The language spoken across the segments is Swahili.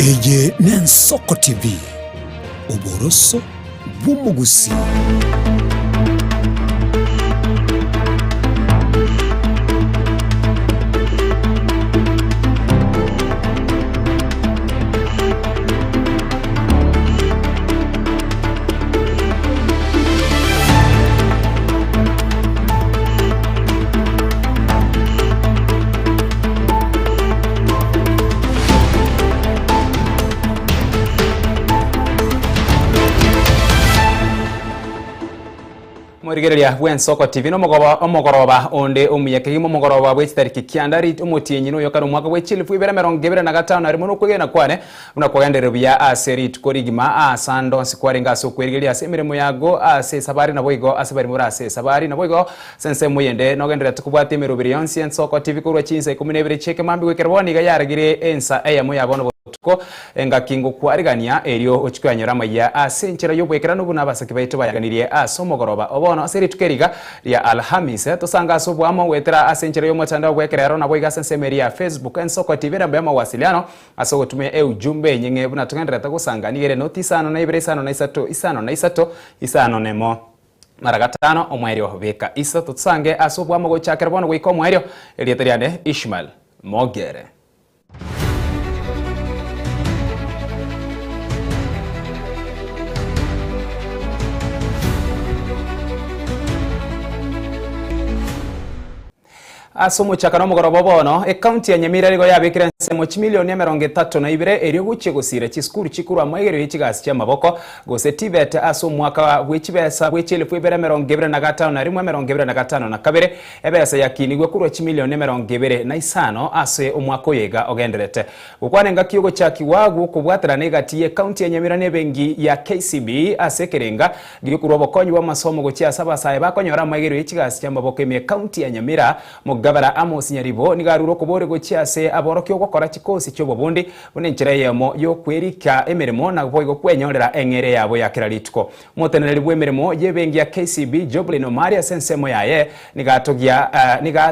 Eye Ensa TV Oboroso bw'umugusi. Murigereria Ensa TV no mugoroba onde omuyekegimo mugoroba bw'ekitariki kyandari omutinyi no yokano mwaka w'ekilifu 2025 arimo no kugenda kwane unakogenderebya aseri tukorigima asando sikwarenga asokweregeria semiremo yago ase sabari na boigo asabari murase sabari na boigo sense muyende no gendera tukubwate mirubiri yonsi Ensa TV kurwa chinse 12 cheke mambi wekerboni ga yaragire Ensa Eyemo yabono tuko enga kingo kwarigania erio ochikanyora Amayia asenchera yobwekera no bunabasake baito bayaganirie asomogoroba obono aseri tukeriga ya Alhamis tosanga asobwamo wetera asenchera yomotandao bwekerero na boiga sensemeria Facebook Ensa TV na bema wasiliano asogotumia ujumbe nyenge buna tugendera tagusanga nigere notisano na ibresano na isano nemo maragatano omwerio beka isa tutsange asobwamo gochakera bono goiko omwerio elietariane Ishmael Mogere. Asomo chakano mugoroba bono county ya Nyamira rigo yabikira nsemo chimilioni ya 32 erio guche gusira chiskuru chikuru amwegero y'ikigasi cy'amaboko gose TVET aso mwaka w'ikibesa w'ekilifu 2025 na rimwe 2025 ebesa yakinigwe kurwa chimilioni 25 ase omwaka oyega ogenderete ukwanenga kiyogo chakiwagu kubwatira negatiye county ya Nyamira nebengi ya KCB asekerenga giri kurwa bokonyi wa masomo gochi asabasaye bakonyora amwegero y'ikigasi cy'amaboko eme county ya Nyamira Gabara Amos Nyaribo nigaruro kubore gochiase aborokyo gukora kikosi cyo bobundi bunenchira Eyemo yo kwerika emirimo na boigo kwenyorera engere yabo yakiralitko moteneri bwemirimo yebengi ya KCB Joblin Maria sensemo yaye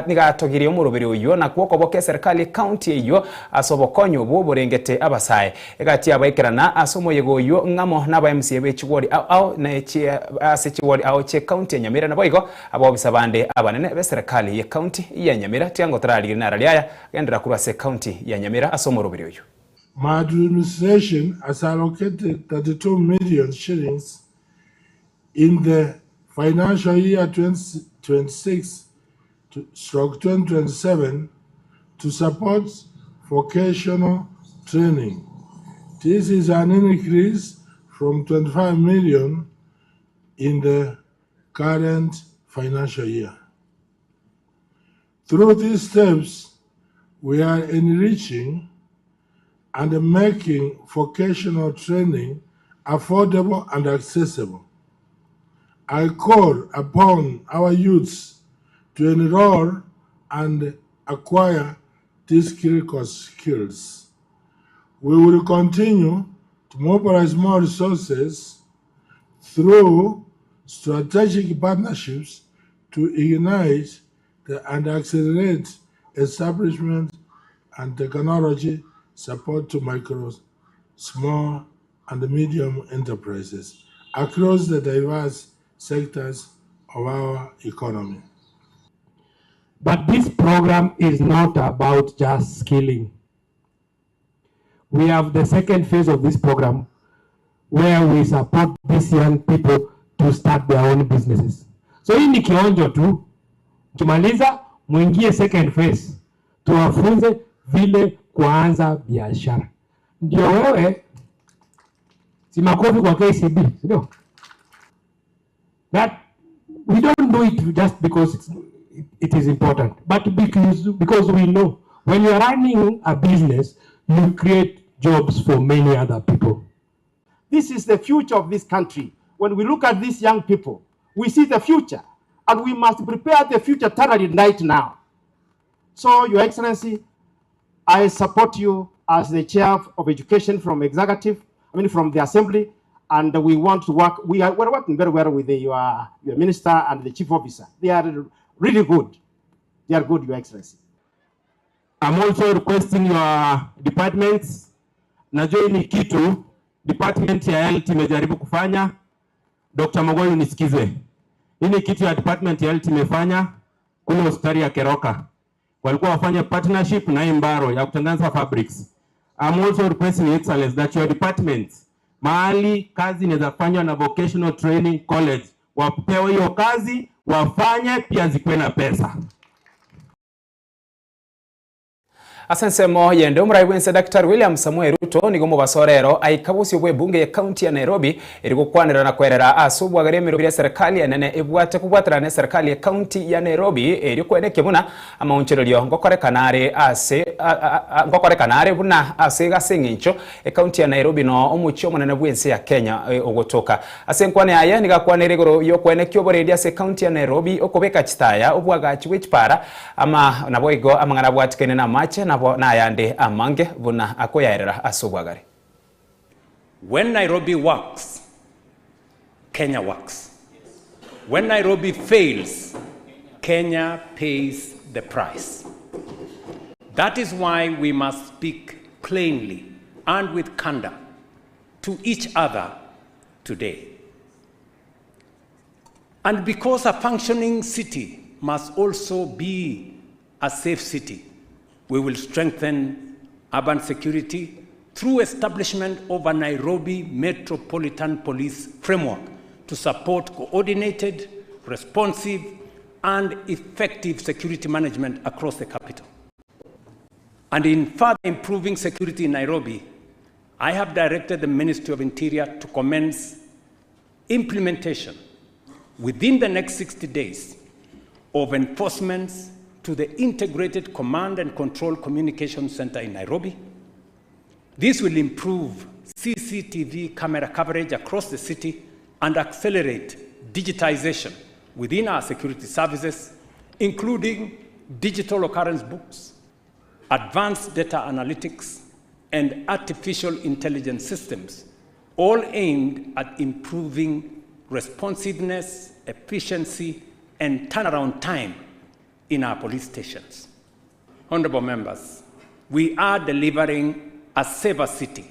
nigatogirie umurubiri uyo na kuokoboke serikali county iyo asobokonyo boborengete abasaye egati abaikirana asomo yego yo ngamo naba MCA bechiwori au na echi asechiwori au che county ya Nyamira na boigo abobisabande abanene be serikali ya county ya Nyamira tiango tarali na raliaya gendera kurase county ya Nyamira asomorobiri uyu. My administration has allocated 32 million shillings in the financial year 2026-2027 to support vocational training. This is an increase from 25 million in the current financial year. Through these steps, we are enriching and making vocational training affordable and accessible. I call upon our youths to enroll and acquire these critical skills. We will continue to mobilize more resources through strategic partnerships to ignite and accelerate establishment and technology support to micro, small, and medium enterprises across the diverse sectors of our economy. But this program is not about just skilling. We have the second phase of this program where we support these young people to start their own businesses. So hii ni kionjo tu. Tumaliza muingie second phase. Tuwafunze vile kuanza biashara. Ndio wewe si makofi kwa KCB, ndio. That we don't do it just because it is important, but because we know when you are running a business, you create jobs for many other people. This is the future of this country. When we look at these young people, we see the future. And we must prepare the future thoroughly right now. So, Your Excellency, I support you as the Chair of Education from the Assembly, and we want to work. We're working very well with your Minister and the Chief Officer. They are really good. They are good, Your Excellency. I'm also requesting your departments najua hii ni kitu department ya health imejaribu kufanya. Dr. Mogoi unisikize. Hii ni kitu ya department ya health imefanya kule hospitali ya Keroka. Walikuwa wafanya partnership na Imbaro ya kutengeneza fabrics. I'm also requesting Your Excellency that your department mahali kazi inaweza fanywa na vocational training college wapewe hiyo kazi wafanye pia zikuwe na pesa. Asensemo yende umuraiwense Dr. William Samuel Ruto nigo mubasorero aikabusi bwe bunge ya county ya Nairobi iri kwanira na kwerera asubwa garemero bya serikali yanene ibwate kubwatira na serikali ya county ya Nairobi iri kweneke buna amauncherero ngokorekanare buna asega singincho county ya Nairobi no omucho munene bwense ya Kenya ogotoka asenkwane aya nigakwanire goro yo kweneke oboredia se county ya Nairobi okobeka chitaya obwaga chiwechpara ama naboigo amangana bwatikene na mache na yande amange buna akoyaerera asubwagari. When Nairobi works, Kenya works. When Nairobi fails, Kenya pays the price. That is why we must speak plainly and with candor to each other today. And because a functioning city must also be a safe city, we will strengthen urban security through establishment of a Nairobi Metropolitan Police framework to support coordinated, responsive, and effective security management across the capital. And in further improving security in Nairobi, I have directed the Ministry of Interior to commence implementation within the next 60 days of enforcements to the Integrated Command and Control Communication Center in Nairobi. This will improve CCTV camera coverage across the city and accelerate digitization within our security services, including digital occurrence books, advanced data analytics, and artificial intelligence systems, all aimed at improving responsiveness, efficiency, and turnaround time in our police stations. Honorable members, we are delivering a safer city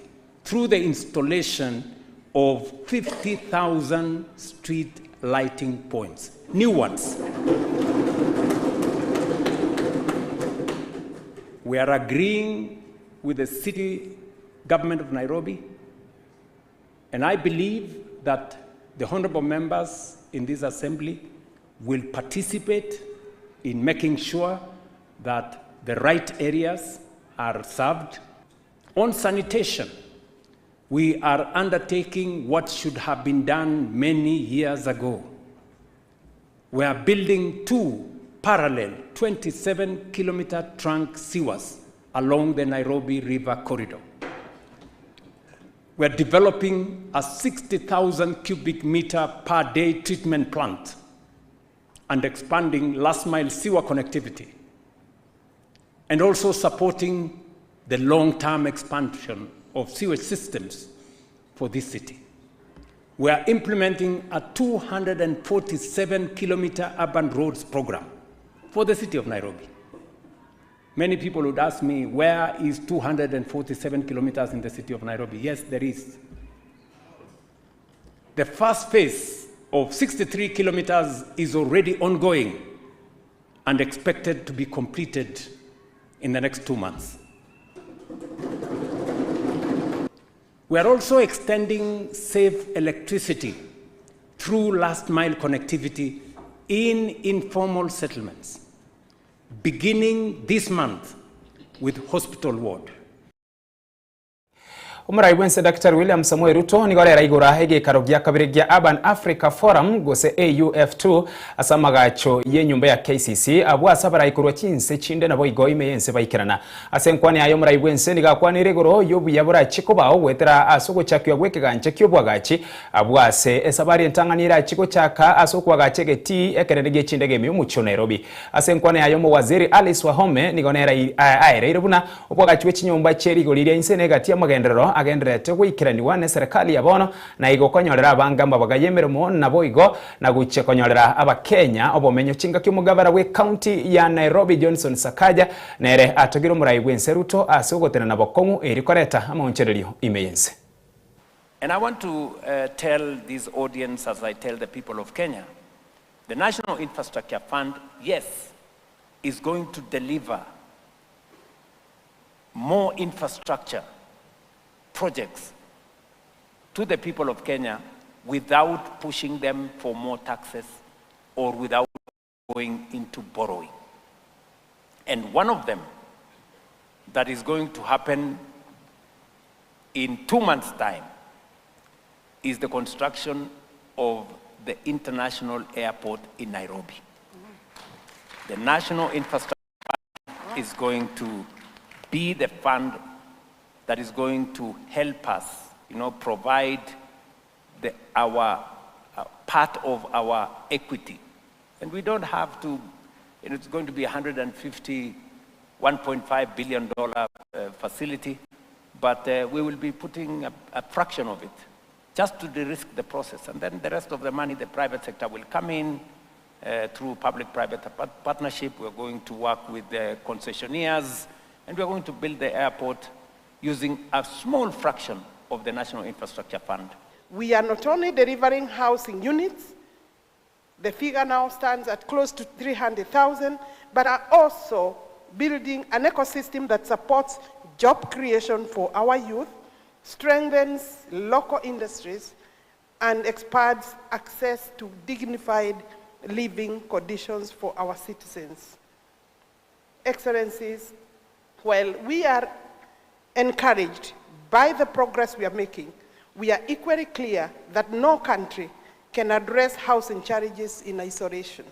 through the installation of 50,000 street lighting points, new ones. We are agreeing with the city government of Nairobi, and I believe that the honorable members in this assembly will participate in making sure that the right areas are served. On sanitation, we are undertaking what should have been done many years ago. We are building 2 parallel 27-kilometer trunk sewers along the Nairobi River corridor. We are developing a 60,000 cubic meter per day treatment plant and expanding last-mile sewer connectivity, and also supporting the long-term expansion of sewage systems for this city. We are implementing a 247-kilometer urban roads program for the city of Nairobi. Many people would ask me, where is 247 kilometers in the city of Nairobi? Yes, there is. The first phase of 63 kilometers is already ongoing and expected to be completed in the next 2 months. We are also extending safe electricity through last-mile connectivity in informal settlements, beginning this month with hospital ward. Umuraiwense Dr. William Samuel Ruto nigorera igura hege karogia kabirigia Urban Africa Forum gose AUF2 asamagacho ye nyumba ya KCC abwa sabara ikurwa chinse chinde nabo igoime yense baikirana asenkwani ayo muraiwense nigakwanire goro yobu yabura chiko bawo wetera asoko chakyo gwekeganje kyobwagachi abwa se esabari entanganira chiko chaka asoko agachege ti ekerege chindege mi mucho Nairobi asenkwani ayo mu waziri Alice Wahome nigonera aire irubuna obwagachi wechinyumba cheri goliria inse negati ya magendero bono agenderete gwikiraniwa ne serikali ya bono na igokonyorera abangamba bagayemeremo nabo igo na guche konyorera abakenya obomenyo chinga ky'umugabara we county ya Nairobi Johnson Sakaja nere atogiro murai gwenseruto asogotena na bokongu erikoreta amonchererio imeyense. And I want to tell this audience, as I tell the people of Kenya, the National Infrastructure Fund, yes, is going to deliver more infrastructure projects to the people of Kenya without pushing them for more taxes or without going into borrowing. And one of them that is going to happen in 2 months' time is the construction of the international airport in Nairobi. The National Infrastructure Fund is going to be the fund that is going to help us, provide our part of our equity. And we don't have to, it's going to be $151.5 billion facility, but we will be putting a fraction of it just to de-risk the process. And then the rest of the money, the private sector will come in through public-private partnership. We're going to work with the concessionaires, and we're going to build the airport using a small fraction of the National Infrastructure Fund. We are not only delivering housing units, the figure now stands at close to 300,000, but are also building an ecosystem that supports job creation for our youth, strengthens local industries, and expands access to dignified living conditions for our citizens. Excellencies, while we are encouraged by the progress we are making, we are equally clear that no country can address housing challenges in isolation.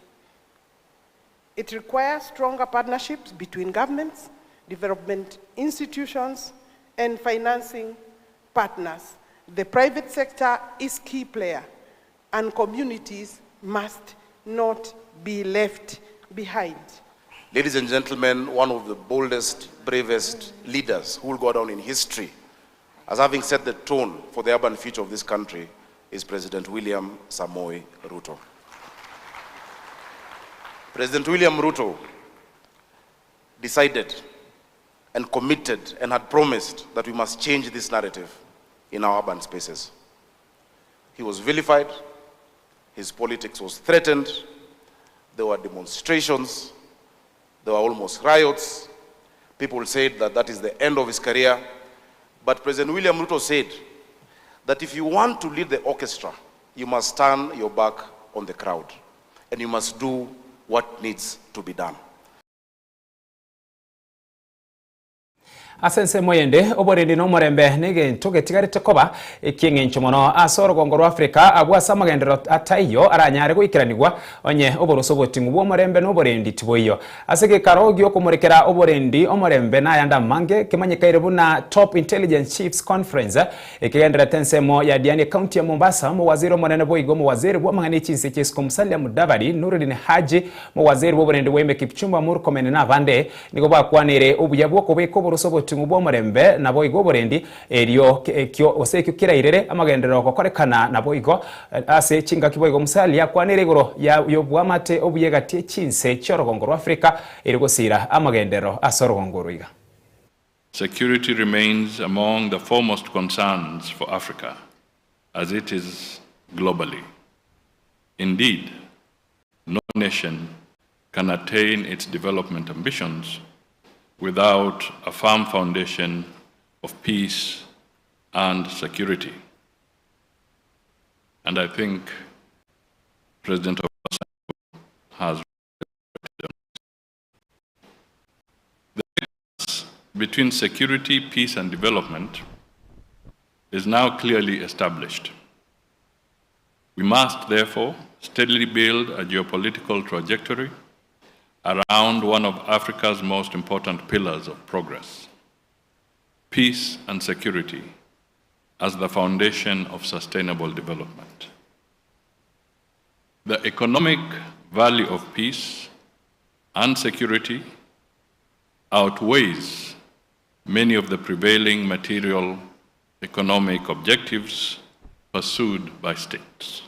It requires stronger partnerships between governments, development institutions, and financing partners. The private sector is key player, and communities must not be left behind. Ladies and gentlemen, one of the boldest, bravest leaders who will go down in history as having set the tone for the urban future of this country is President William Samoei Ruto. President William Ruto decided and committed and had promised that we must change this narrative in our urban spaces. He was vilified, his politics was threatened, there were demonstrations, there were almost riots. People said that that is the end of his career. But President William Ruto said that if you want to lead the orchestra, you must turn your back on the crowd, and you must do what needs to be done. Asense moyende oborende no morembe nege toge tigarite koba ikingencho mono asoro gongoro Afrika abwa samagendero atayo aranyare guikiranirwa onye oboroso botingu bwo morembe no borendi tiboyo asege karogi okomurekera oborendi omorembe na yanda mange kimanyikaire buna Top Intelligence Chiefs Conference ikigendera tensemo ya Diani County ya Mombasa mu waziri monene boigo mu waziri bwo mangani chinse chesko Musalia Mudavadi Nuruddin Haji mu waziri bwo borendi weme Kipchumba Murkomen na bande niko bakwanire obuyabwo kobeko boroso tingubo morembe nabo igo borendi eriyo kyo osekyo kirairere amagendero kokorekana nabo igo ase chinga kiboigo Musalia kwanire goro ya yobwamate obuyegatie chinse chorogongoro Afrika erigosira amagendero asorogongoro iga. Security remains among the foremost concerns for Africa, as it is globally. Indeed, no nation can attain its development ambitions without a firm foundation of peace and security. And I think President Obama has the difference between security, peace, and development is now clearly established. We must, therefore, steadily build a geopolitical trajectory around one of Africa's most important pillars of progress, peace and security as the foundation of sustainable development. The economic value of peace and security outweighs many of the prevailing material economic objectives pursued by states.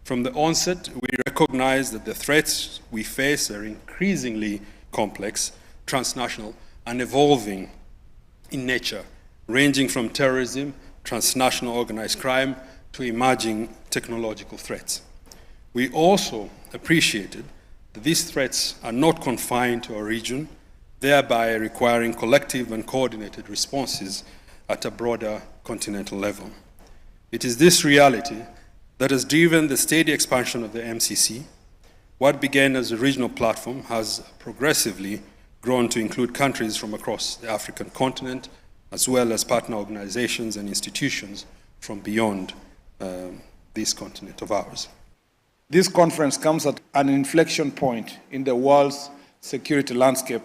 From the onset, we recognize that the threats we face are increasingly complex, transnational, and evolving in nature, ranging from terrorism, transnational organized crime, to emerging technological threats. We also appreciated that these threats are not confined to our region, thereby requiring collective and coordinated responses at a broader continental level. It is this reality that has driven the steady expansion of the MCC. What began as a regional platform has progressively grown to include countries from across the African continent, as well as partner organizations and institutions from beyond this continent of ours. This conference comes at an inflection point in the world's security landscape.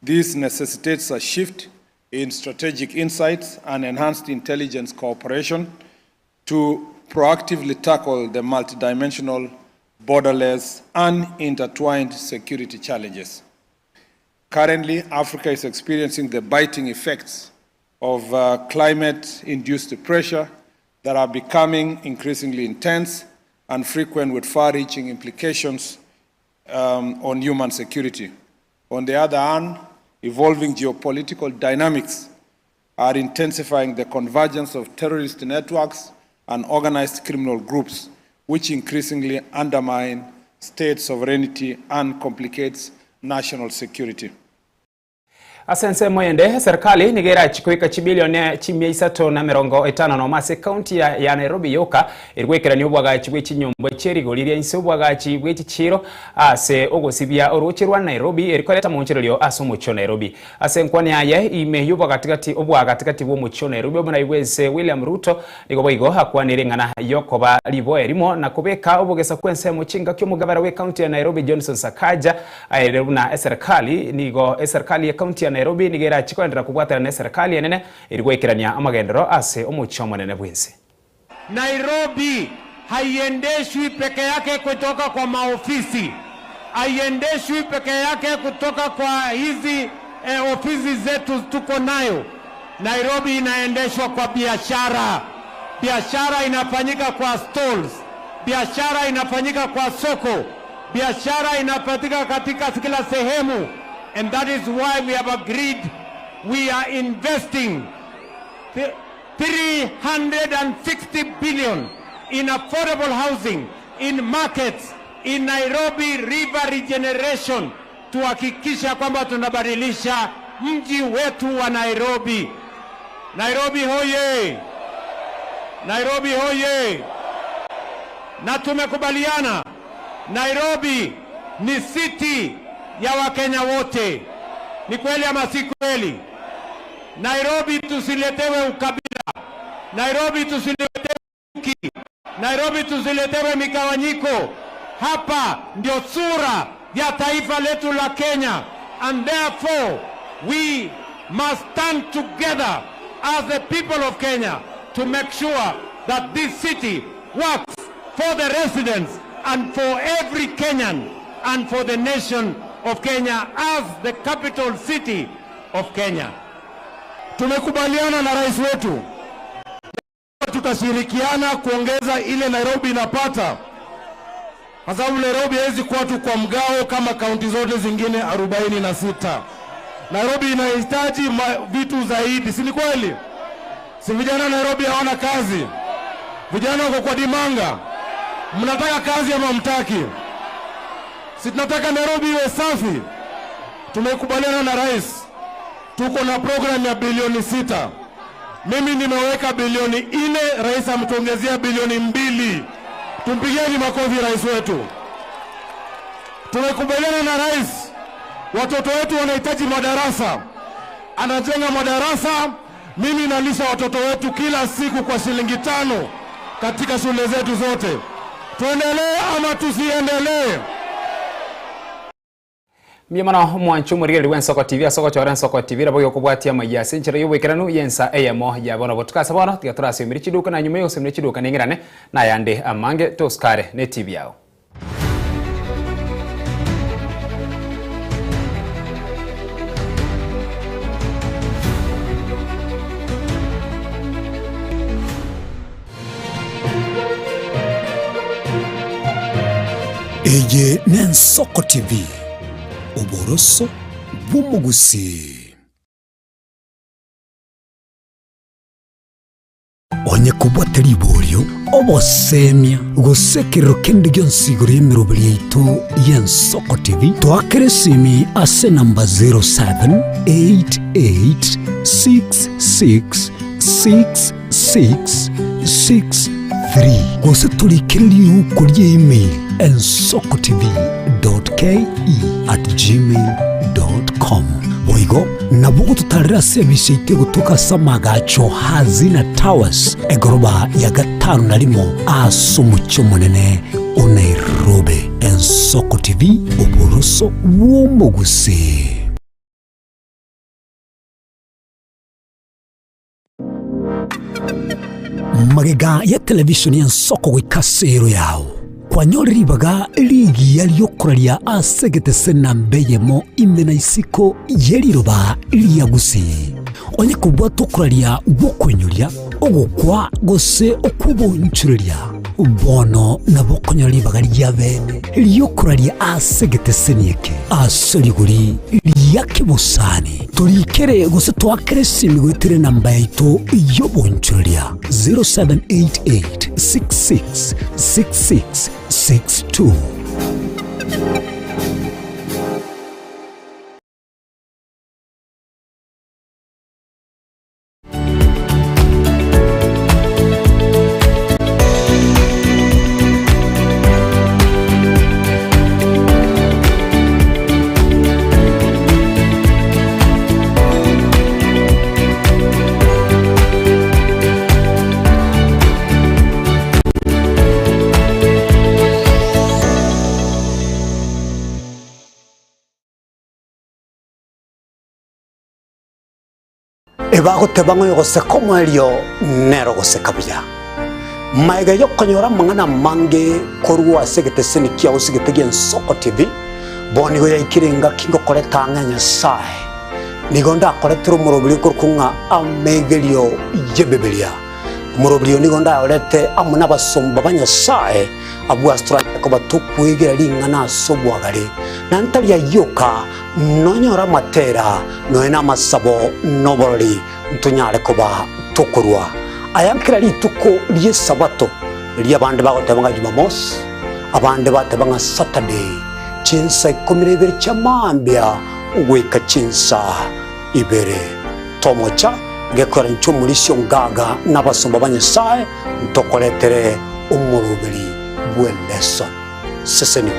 This necessitates a shift in strategic insights and enhanced intelligence cooperation to proactively tackle the multidimensional, borderless, and intertwined security challenges. Currently, Africa is experiencing the biting effects of climate-induced pressure that are becoming increasingly intense and frequent, with far-reaching implications on human security. On the other hand, evolving geopolitical dynamics are intensifying the convergence of terrorist networks and organized criminal groups, which increasingly undermine state sovereignty and complicates national security. Asense moyende serikali nigera chikuika chibilione chimia isato na mirongo etano no mase county ya Nairobi yoka irwekera ni obwaga chibwe chinyombo cherigo liria inse obwaga chibwe chichiro ase ogosibia orochirwa Nairobi erikoleta moncherelio aso mucho Nairobi ase nkwani aye ime yobwa katikati obwaga katikati bo mucho Nairobi obona iweze William Ruto nigoboigo hakwanire ngana yokoba libo erimo na kubeka obogesa kwense muchinga kyo mugabara we county ya Nairobi Johnson Sakaja ayeruna serikali nigo serikali ya county Nairobi nigera chikoendera kubwatana na serikali enene irigwekirania amagendero ase omuchomo nene bwinsi. Nairobi haiendeshwi peke yake kutoka kwa maofisi, haiendeshwi peke yake kutoka kwa hizi ofisi zetu tuko nayo. Nairobi inaendeshwa kwa biashara. Biashara inafanyika kwa stalls, biashara inafanyika kwa soko, biashara inafanyika katika kila sehemu. And that is why we have agreed we are investing 360 billion in affordable housing, in markets, in Nairobi river regeneration, tuhakikisha kwamba tunabadilisha mji wetu wa Nairobi. Nairobi hoye! Nairobi hoye! Na tumekubaliana Nairobi ni city ya Wakenya wote. Ni kweli ama si kweli? Nairobi tusiletewe ukabila. Nairobi tusiletewe chuki. Nairobi tusiletewe migawanyiko. Hapa ndio sura ya taifa letu la Kenya. And therefore we must stand together as the people of Kenya to make sure that this city works for the residents and for every Kenyan and for the nation of Kenya as the capital city of Kenya. Tumekubaliana na rais wetu tutashirikiana kuongeza ile Nairobi inapata, kwa sababu Nairobi haiwezi kuwa tu kwa mgao kama kaunti zote zingine 46. Nairobi inahitaji vitu zaidi, si ni kweli? Si vijana Nairobi hawana kazi? Vijana wako kwa dimanga. Mnataka kazi ama mtaki? Si tunataka Nairobi iwe safi. Tumekubaliana na rais. Tuko na program ya bilioni 6. Mimi nimeweka bilioni 4, rais ametuongezea bilioni 2. Tumpigieni makofi rais wetu. Tumekubaliana na rais. Watoto wetu wanahitaji madarasa. Anajenga madarasa. Mimi nalisha watoto wetu kila siku kwa shilingi 5 katika shule zetu zote. Tuendelee ama tusiendelee? Miyamano mwanchu murigeli wen Soko TV Soko choran Soko TV rabo yokubwatia Amayia senchira yuwekeranu Ensa Eyemo yabona botukasa bona tigaturasi mirichiduka na nyuma yose mirichiduka ningirane na yande amange toskare ne TV yao. Eye Ensoko TV oboroso bw'umugusi. Onye kubwatari iboryo obosemia gusekero kendi gyonsiguro yemirobiri yaitu y'Ensoko TV twakeresimi ase namba 0788666663 gose tulikiriri uko email ensokotv.ke@gmail.com boigo nabugo tutarira service ite gutuka samagacho hazina towers egoroba ya gatanu narimo asumucyo munene Nairobi. Ensoko TV oboroso w'umugusi. Magega ya television y'Ensoko gwikasero yawo kwanyoriribaga ligi yaliyokuralia asegete senambe Eyemo imena isiko yeliroba liyagusi onye kubwa tokuralia bokwenyoria ogokwa gose okubonchuria bono nabokonyoribaga lyabene liyokuralia asegete senieke asoliguri liyakibusani tulikere gose twakere simigwetire namba yaitu yobonchuria 0788666662. Ebagotebanga yogose komwelio nero gose kabya maiga yokonyora mangana mange korwa segete senikia usigete Ensoko TV boni go yakirenga kingo koleta nganya sai nigonda koletro murobili korkunga amegelio yebebelia murobili nigonda olete amuna basomba banya sai abu astra ko batukwegera lingana sobwagale nantalia yoka nonyora matera noena masabo noboroli ntunyare koba tukurwa ayankira lituko liye sabato liye abande bagotebanga Jumamos abande batebanga Saturday chinsa 12 chamambia ugweka chinsa ibere tomocha gekora nchumulisho ngaga nabasomba banyesaye ntokoletere umurubiri bweleso seseni.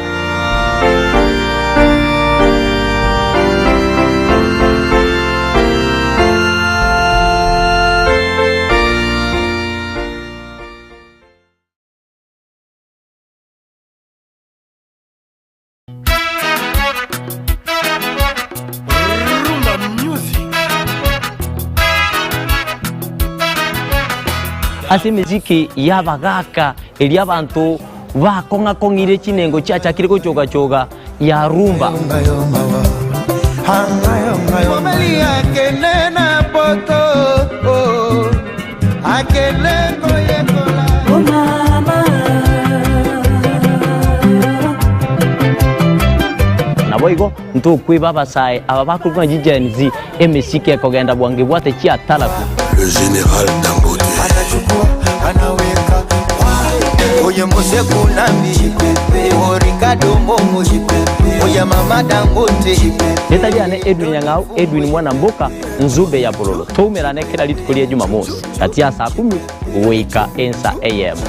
Ase miziki yabagaka eli abantu bakonga kongire chinengo chacha kiriko choga choga ya rumba naboigo ntokwe babasai ababakurwa jijenzi emisiki ekogenda bwange bwate chia talaku le général Dangote anaweka oye mose kunambi Ricardo Momo oye mama Dangote netaliane Edwin Yangau Edwin mwana mboka nzube ya bololo tumerane kila litukulia Jumamosi kati ya saa 10 weka Ensa Eyemo.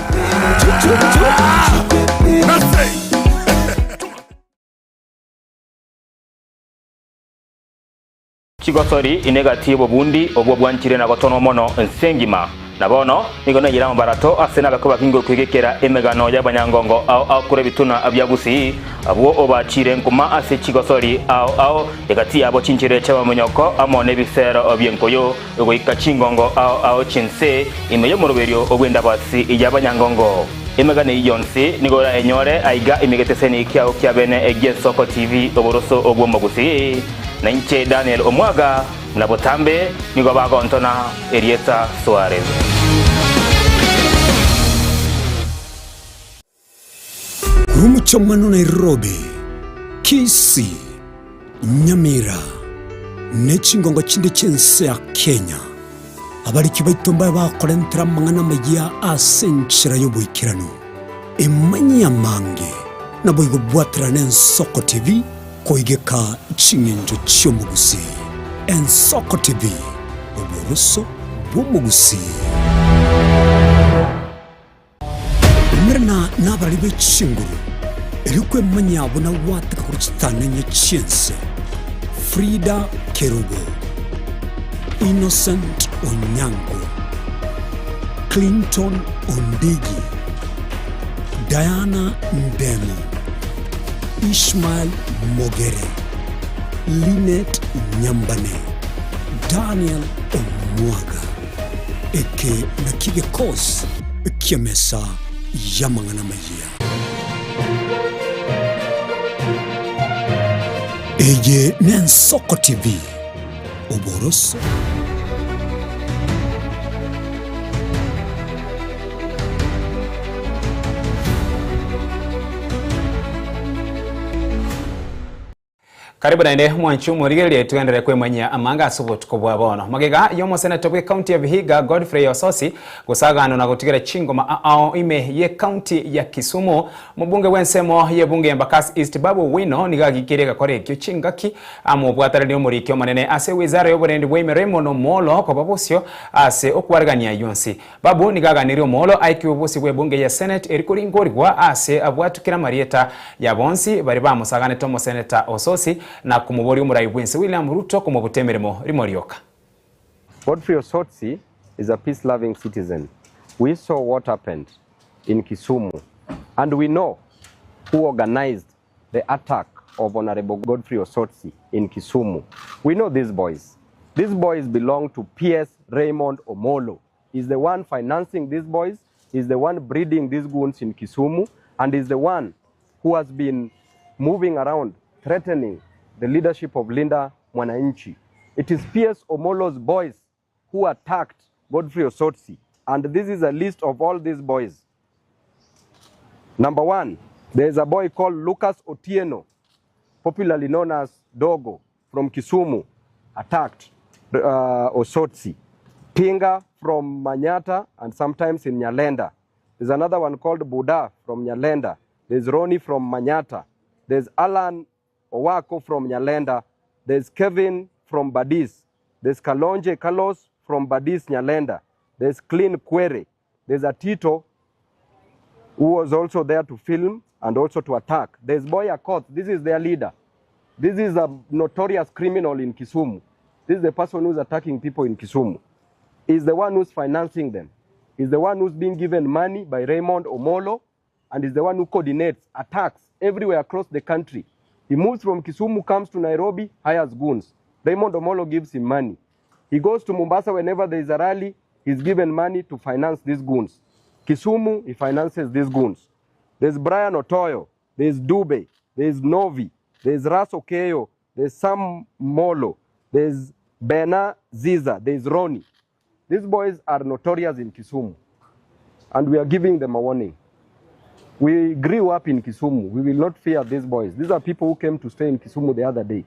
Chigosori inegatibo bundi obwo bwanchire na gotono mono nsengima nabono nigona yira mabarato asena gakoba kingo kwegekera emegano y'abanyangongo au kure bituna abyagusi abwo obachire nkuma ase Chigosori au egati yabo chinchire chaba munyoko amone bisero obyenkoyo ego ikachingongo au chinse imeyo muroberio ogwenda basi y'abanyangongo emegane yonse nigora enyore aiga imegeteseni kyao kyabene Ensoko TV oboroso ogwo mogusi na nche Daniel Omwaga na botambe nigo bagontona Erieta Suarez. Rumuchomano Nairobi, Kisii, Nyamira, Nechingongo chinde chense ya Kenya. Abari kibaitomba bakorentera mangana magia asenchira yobuikirano. Emanya mange na boigo bwatra n'Ensoko TV koigeka chingenjo chyomugusi. Ensoko TV oboroso bw'omugusi. Mirna n'abari b'Ekinguru erikwe manya abona wataka kurutana nyecyense. Frida Kerubo, Innocent Onyango, Clinton Ondigi, Diana Ndemo, Ishmael Mogere, Lynette Nyambane, Daniel Omwaga, eke nakige kos kiamesa yamangana Mayia. Eye n'Ensoko TV oboroso. Karibu naende mwanchu murigeli tuendere kwemanya amanga asubutuko bwabono magega yomo senator we county ya Vihiga Godfrey Ososi gusagano na gutigera chingoma ao ime ye county ya Kisumu mubunge wensemo ye bunge ya Mbakasi East Babu Wino nigagikirega kore kyo chingaki amo bwatarani omurikyo manene ase wizara y'oburendi bw'ime Raymond Omolo ko babusyo ase okwaragania yonsi Babu nigaganiri Omolo aiki obusi bwe bunge ya Senate erikuringorigwa ase abwatukira marieta ya bonsi bari bamusagane tomo senator Ososi na kumubori umurai bwense William Ruto kumubutemeremo rimorioka. Godfrey Osotsi is a peace-loving citizen. We saw what happened in Kisumu and we know who organized the attack of Honorable Godfrey Osotsi in Kisumu. We know these boys. These boys belong to PS Raymond Omolo. He's the one financing these boys, he's the one breeding these goons in Kisumu, and he's the one who has been moving around threatening the leadership of Linda Mwananchi. It is PS Omolo's boys who attacked Godfrey Osotsi, and this is a list of all these boys. Number 1, there is a boy called Lucas Otieno, popularly known as Dogo, from Kisumu, attacked Osotsi. Pinga from Manyata and sometimes in Nyalenda. There's another one called Buda from Nyalenda. There's Ronnie from Manyata. There's Alan Owako from Nyalenda. There's Kevin from Badis. There's Kalonje Carlos from Badis Nyalenda. There's Clean Quere. There's a Tito who was also there to film and also to attack. There's Boya Koth. This is their leader. This is a notorious criminal in Kisumu. This is the person who's attacking people in Kisumu. He's the one who's financing them. He's the one who's being given money by Raymond Omolo, and he's the one who coordinates attacks everywhere across the country. He moves from Kisumu, comes to Nairobi, hires goons. Raymond Omolo gives him money. He goes to Mombasa whenever there is a rally, he's given money to finance these goons. Kisumu, he finances these goons. There's Brian Otoyo, there's Dube, there's Novi, there's Ras Okeyo, there's Sam Molo, there's Bena Ziza, there's Ronnie. These boys are notorious in Kisumu, and we are giving them a warning. We grew up in Kisumu. We will not fear these boys. These are people who came to stay in Kisumu the other day.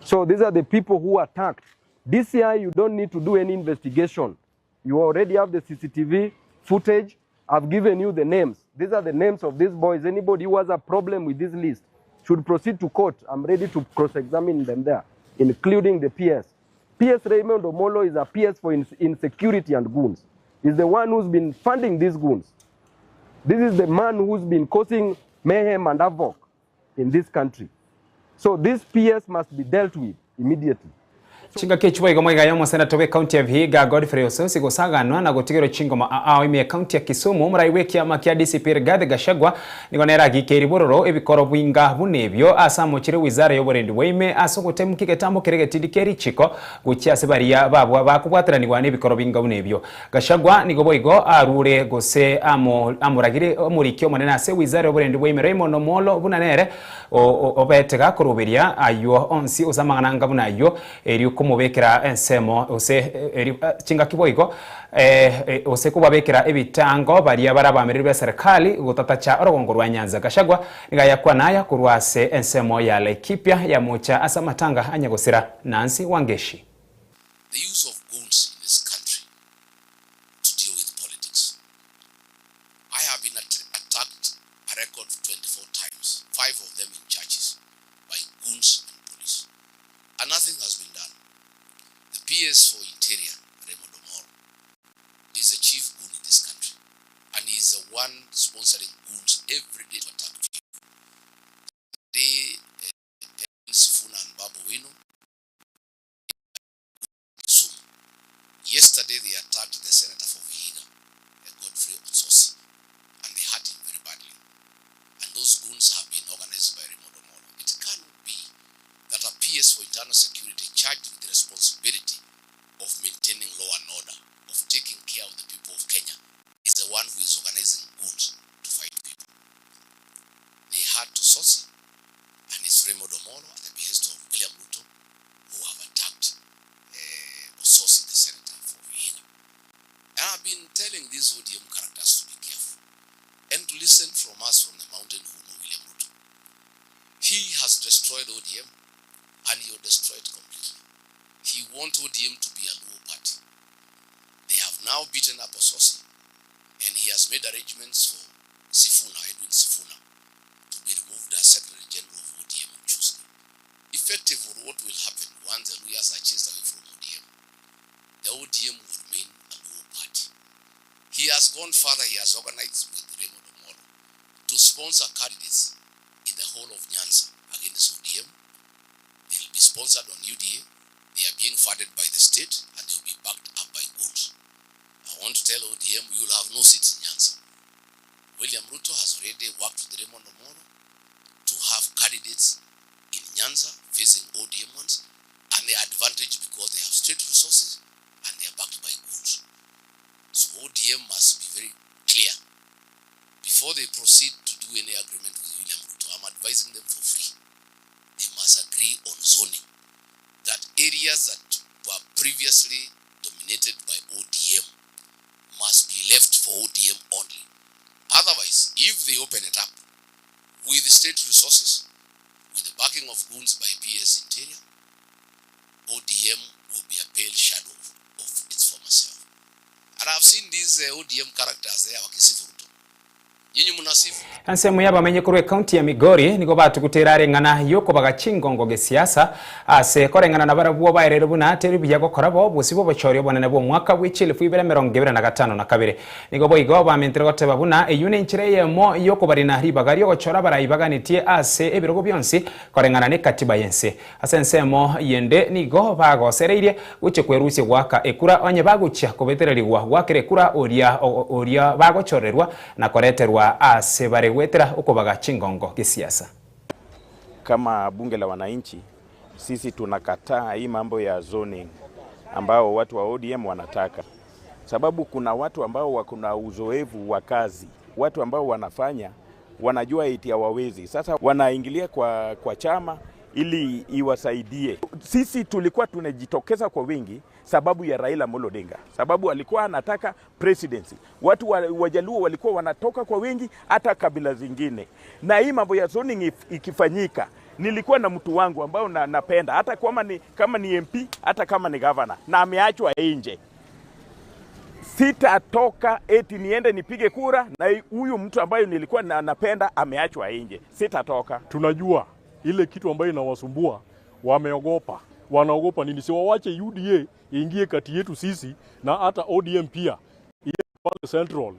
So these are the people who attacked. This year, you don't need to do any investigation. You already have the CCTV footage. I've given you the names. These are the names of these boys. Anybody who has a problem with this list should proceed to court. I'm ready to cross-examine them there, including the PS. PS Raymond Omolo is a PS for insecurity and goons. He's the one who's been funding these goons. This is the man who's been causing mayhem and havoc in this country. So this PS must be dealt with immediately. Chinga kechwa igomwa igayomo senator we county ya Vihiga Godfrey Ososi gusaganwa na gutigero chingoma ao ime county ya Kisumu muraiwe kiama kia DCP Rigathi Gachagua nigonera gikeri bororo ebikoro bwinga bunebyo asamo kire wizara y'oburendi bw'ime asogotemu kitambo kirege tidikeri chiko gukia sebaria babwa bakubwataranirwa n'ebikoro bwinga bunebyo Gachagua nigoboigo arure gose amuragire omurikyo manene ase wizara y'oburendi bw'ime Raymond Omolo bunanere obetega kurubiria ayo onsi osamangana bunayo eri kumubekera ensemo ose chinga kiboigo ose kubabekera ebitango baria barabamirire serikali gutatacha orogongo rwa Nyanza Gashagwa nigayakwa naya kurwase ensemo ya Laikipia ya mucha asa matanga anyagosira Nancy Wangeshi. The use of goons in this country to deal with politics. I have been attacked a record 24 times, 5 of them in churches, by goons and police. And nothing has been done. The PS for Interior, Eyemo, is the chief goon in this country. And he is the one sponsoring goons every day to attack people. Today, Sifuna and Babu Wino. Yesterday, they attacked the senator for Vihiga, Godfrey Otsosi, and they hurt him very badly. And those goons have been organized by Eyemo. It cannot be that a PS for internal security charged with the responsibility of maintaining law and order, of taking care of the people of Kenya, is the one who is organizing goons to fight people. They hurt Otsosi, and it's Eyemo at the behest of William Ruto, who have attacked Otsosi, the senator for Vihiga. And I've been telling these ODM characters to be careful and to listen from us from the mountain who know William Ruto. He has destroyed ODM, and he will destroy it completely. He wants ODM to be a Luo party. They have now beaten up Otsosi, and he has made arrangements for Sifuna, Edwin Sifuna, to be removed as Secretary General of ODM on Tuesday. Effectively, what will happen once the Luyas are chased away from ODM? The ODM will remain a Luo party. He has gone further. He has organized with Eyemo to sponsor candidates in the whole of Nyanza against ODM. They will be sponsored on UDA. They are being funded by the state, and they will be backed up by goons. I want to tell ODM, you will have no seats in Nyanza. William Ruto has already worked with Eyemo to have candidates in Nyanza facing ODM ones, and they are advantaged because they have state resources and they are backed by goons. So ODM must be very clear before they proceed to do any agreement with William Ruto. I'm advising them for free. They must agree on zoning, that areas that were previously dominated by ODM must be left for ODM only. Otherwise, if they open it up with the state resources, with the backing of goons by PS Interior, ODM will be a pale shadow of its former self. And I've seen these ODM characters there wakisifu Ruto. Nyinyi munasifu. Ansemu yaba menye kurwe county ya Migori nigo batugutera rengana yoko bagachingongo gesiasa ase korengana nabarabuo bairere buna ateri biyago korabo busibo bachori bonene bo mwaka w'ikilifu 2022 nigo boigo bamentere goteba buna eyune inchire Eyemo yoko barina ribagari gochora barayibaganitie ase ebirogo byonsi korengana ne katiba yense ase ensemo yende nigo bagosereirie uche kwerusie gwaka ekura onye bagucha kobetererigwa gwakire kura oria bagochorerwa na koreterwa ase baregwetera uko bagachingongo kisiasa. Kama bunge la wananchi sisi tunakataa hii mambo ya zoning ambao watu wa ODM wanataka, sababu kuna watu ambao wakuna uzoefu wa kazi, watu ambao wanafanya wanajua eti hawawezi, sasa wanaingilia kwa chama ili iwasaidie. Sisi tulikuwa tunajitokeza kwa wingi sababu ya Raila Amolo Odinga, sababu alikuwa anataka presidency. Watu wajaluo walikuwa wanatoka kwa wingi, hata kabila zingine. Na hii mambo ya zoning ikifanyika, nilikuwa na mtu wangu ambao napenda, hata kama ni MP, hata kama ni governor, na ameachwa nje. Sitatoka eti niende nipige kura na huyu mtu ambaye nilikuwa napenda ameachwa nje. Sitatoka. Tunajua ile kitu ambayo inawasumbua, wameogopa. Wanaogopa nini? Si wawache UDA iingie kati yetu sisi, na hata ODM pia iende pale Central,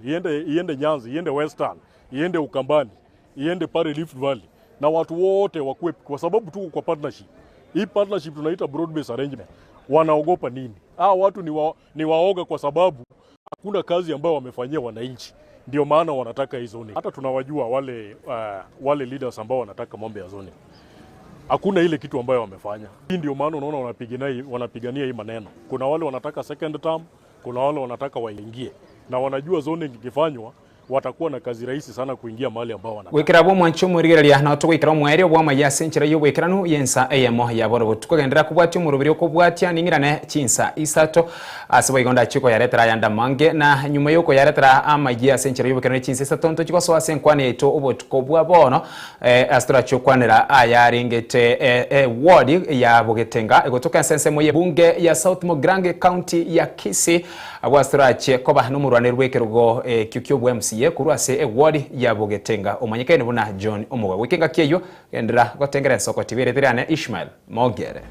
iende Nyanza, iende Western, iende Ukambani, iende pale Rift Valley, na watu wote wakue, kwa sababu tuko kwa partnership. Hii partnership tunaita broad based arrangement. Wanaogopa nini? Watu ni waoga kwa sababu hakuna kazi ambayo wamefanyia wananchi. Ndio maana wanataka hizo zoning. Hata tunawajua wale leaders ambao wanataka mambo ya zoning. Hakuna ile kitu ambayo wamefanya. Hii ndio maana unaona wanapigania hii maneno. Kuna wale wanataka second term, kuna wale wanataka waingie. Na wanajua zoning ikifanywa watakuwa na kazi rahisi sana kuingia mahali ambao wanataka. Wikira bo mwancho murigereria na tugwikira omwere obwa Amayia senchera yo wikiranu Ensa Eyemo yaboro tukagendera kubwatya omurubiri okubwatya ningirane chinsa isato asibo igonda chiko yaretera yanda mange na nyuma yoko yaretera Amayia senchera yo wikiranu chinsa isato nto chiko so asenkwane eto obotuko bwa bono astra chokwanera ayaringete ward ya Bugetenga egotoka sense moye bunge ya South Mogrange County ya Kisii abwastrache koba numurwane rwekerugo kyukyo bwa MCA kurwase ward ya Bugetenga omanyikene buna John Omuga wikenga kyeyo endera gotengera nsoko tibereterane Ishmael Mogere.